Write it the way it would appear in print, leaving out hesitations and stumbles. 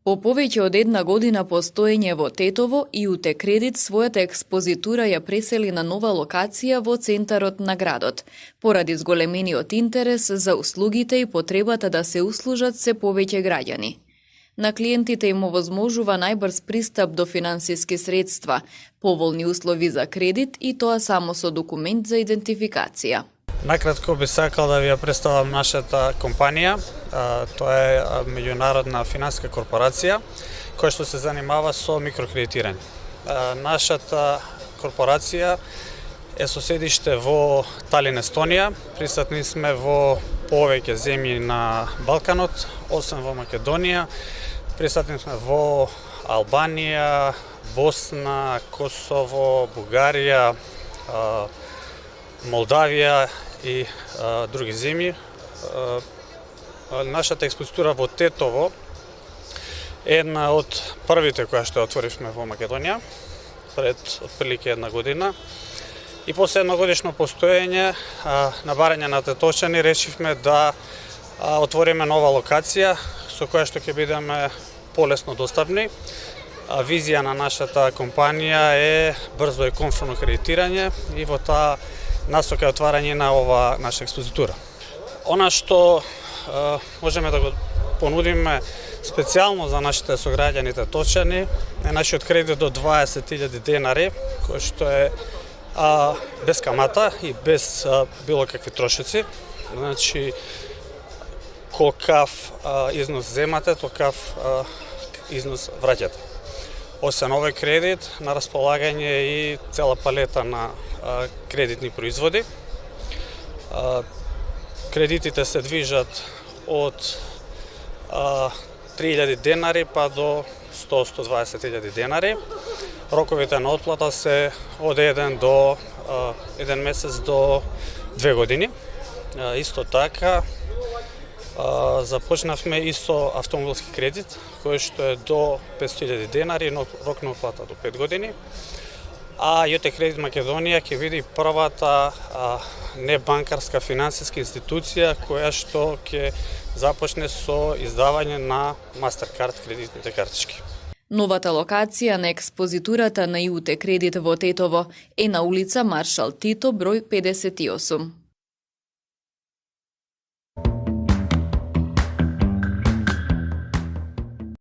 По повеќе од една година постоење во Тетово, ИУТ Кредит својата експозитура ја пресели на нова локација во центарот на градот, поради зголемениот интерес за услугите и потребата да се услужат се повеќе граѓани. На клиентите им овозможува најбрз пристап до финансиски средства, поволни услови за кредит и тоа само со документ за идентификација. Накратко би сакал да ви ја представам нашата компанија. Тоа е меѓународна финансиска корпорација која што се занимава со микрокредитирање. Нашата корпорација е со седиште во Талин, Естонија. Присутни сме во повеќе земји на Балканот, освен во Македонија. Присутни сме во Албанија, Босна, Косово, Бугарија, Молдавија и други земји. Нашата експозитура во Тетово е една од првите која што отворивме во Македонија пред отприлike една година. И после едногодишно постоење на барање на тетовчани решивме да отвориме нова локација со која што ќе бидеме полесно достапни. Визија на нашата компанија е брзо и комфортно кредитирање и во таа насока е отварање на ова наша експозитура. Она што можеме да го понудиме специјално за нашите сограѓани тетовчани е нашиот кредит до 20.000 денари, кој што е без камата и без било какви трошоци. Значи, колкав износ земате, толкав износ враќате. Освен овој кредит, на располагање е и цела палета на кредитни производи. Кредитите се движат од 3.000 денари па до 100-120.000 денари. Роковите на отплата се од 1 месец до 2 години. Исто така, започнавме и со автомобилски кредит, кој што е до 500.000 денари, но рок на отплата до 5 години. А ИУТ Кредит Македонија ќе биде првата небанкарска финансиска институција која што ќе започне со издавање на Mastercard кредитните картички. Новата локација на експозитурата на ИУТ Кредит во Тетово е на улица Маршал Тито, број 58.